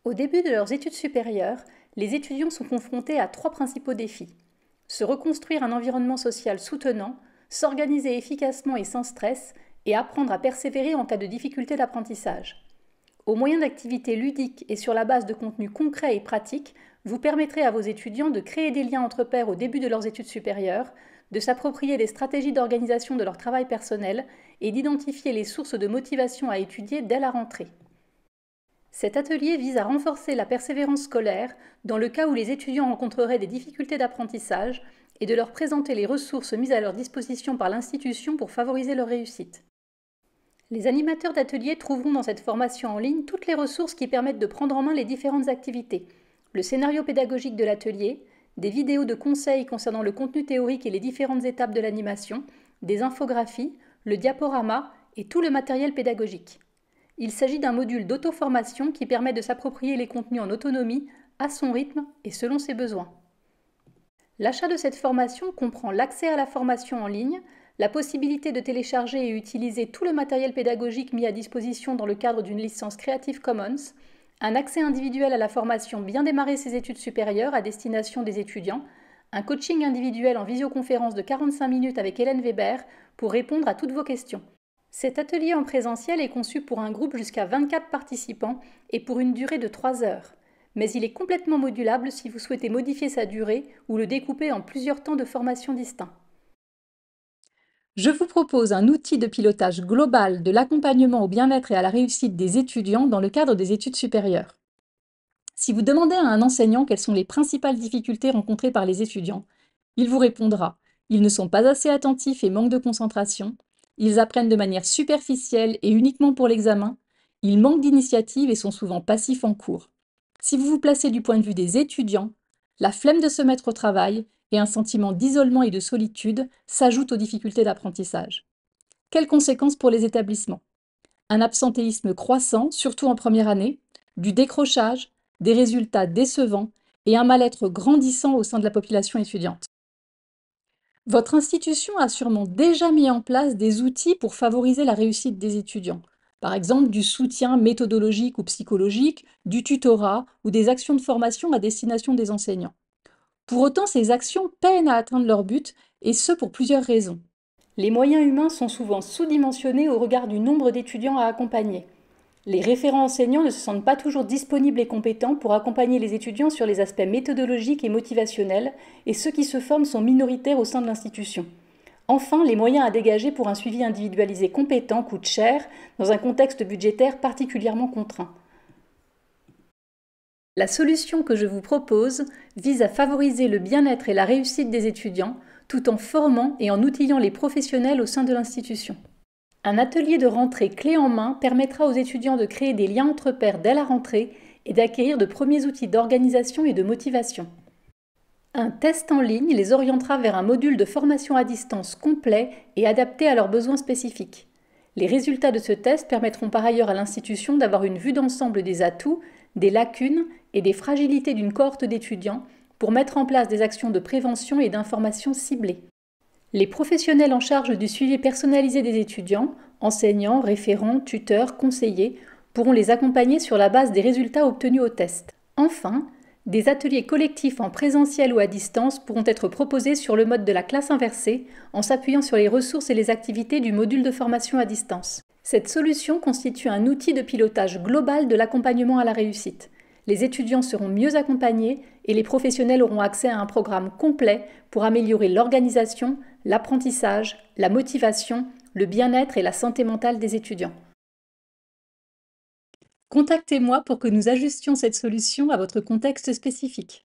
Au début de leurs études supérieures, les étudiants sont confrontés à trois principaux défis. Se reconstruire un environnement social soutenant, s'organiser efficacement et sans stress, et apprendre à persévérer en cas de difficulté d'apprentissage. Au moyen d'activités ludiques et sur la base de contenus concrets et pratiques, vous permettrez à vos étudiants de créer des liens entre pairs au début de leurs études supérieures, de s'approprier des stratégies d'organisation de leur travail personnel et d'identifier les sources de motivation à étudier dès la rentrée. Cet atelier vise à renforcer la persévérance scolaire dans le cas où les étudiants rencontreraient des difficultés d'apprentissage et de leur présenter les ressources mises à leur disposition par l'institution pour favoriser leur réussite. Les animateurs d'ateliers trouveront dans cette formation en ligne toutes les ressources qui permettent de prendre en main les différentes activités, le scénario pédagogique de l'atelier, des vidéos de conseils concernant le contenu théorique et les différentes étapes de l'animation, des infographies, le diaporama et tout le matériel pédagogique. Il s'agit d'un module d'auto-formation qui permet de s'approprier les contenus en autonomie, à son rythme et selon ses besoins. L'achat de cette formation comprend l'accès à la formation en ligne, la possibilité de télécharger et utiliser tout le matériel pédagogique mis à disposition dans le cadre d'une licence Creative Commons, un accès individuel à la formation Bien démarrer ses études supérieures à destination des étudiants, un coaching individuel en visioconférence de 45 minutes avec Hélène Weber pour répondre à toutes vos questions. Cet atelier en présentiel est conçu pour un groupe jusqu'à 24 participants et pour une durée de 3 heures. Mais il est complètement modulable si vous souhaitez modifier sa durée ou le découper en plusieurs temps de formation distincts. Je vous propose un outil de pilotage global de l'accompagnement au bien-être et à la réussite des étudiants dans le cadre des études supérieures. Si vous demandez à un enseignant quelles sont les principales difficultés rencontrées par les étudiants, il vous répondra « Ils ne sont pas assez attentifs et manquent de concentration », ils apprennent de manière superficielle et uniquement pour l'examen, ils manquent d'initiative et sont souvent passifs en cours. Si vous vous placez du point de vue des étudiants, la flemme de se mettre au travail et un sentiment d'isolement et de solitude s'ajoutent aux difficultés d'apprentissage. Quelles conséquences pour les établissements? Un absentéisme croissant, surtout en première année, du décrochage, des résultats décevants et un mal-être grandissant au sein de la population étudiante. Votre institution a sûrement déjà mis en place des outils pour favoriser la réussite des étudiants. Par exemple, du soutien méthodologique ou psychologique, du tutorat ou des actions de formation à destination des enseignants. Pour autant, ces actions peinent à atteindre leur but, et ce pour plusieurs raisons. Les moyens humains sont souvent sous-dimensionnés au regard du nombre d'étudiants à accompagner. Les référents enseignants ne se sentent pas toujours disponibles et compétents pour accompagner les étudiants sur les aspects méthodologiques et motivationnels, et ceux qui se forment sont minoritaires au sein de l'institution. Enfin, les moyens à dégager pour un suivi individualisé compétent coûtent cher, dans un contexte budgétaire particulièrement contraint. La solution que je vous propose vise à favoriser le bien-être et la réussite des étudiants, tout en formant et en outillant les professionnels au sein de l'institution. Un atelier de rentrée clé en main permettra aux étudiants de créer des liens entre pairs dès la rentrée et d'acquérir de premiers outils d'organisation et de motivation. Un test en ligne les orientera vers un module de formation à distance complet et adapté à leurs besoins spécifiques. Les résultats de ce test permettront par ailleurs à l'institution d'avoir une vue d'ensemble des atouts, des lacunes et des fragilités d'une cohorte d'étudiants pour mettre en place des actions de prévention et d'information ciblées. Les professionnels en charge du suivi personnalisé des étudiants, enseignants, référents, tuteurs, conseillers, pourront les accompagner sur la base des résultats obtenus au test. Enfin, des ateliers collectifs en présentiel ou à distance pourront être proposés sur le mode de la classe inversée en s'appuyant sur les ressources et les activités du module de formation à distance. Cette solution constitue un outil de pilotage global de l'accompagnement à la réussite. Les étudiants seront mieux accompagnés et les professionnels auront accès à un programme complet pour améliorer l'organisation, l'apprentissage, la motivation, le bien-être et la santé mentale des étudiants. Contactez-moi pour que nous ajustions cette solution à votre contexte spécifique.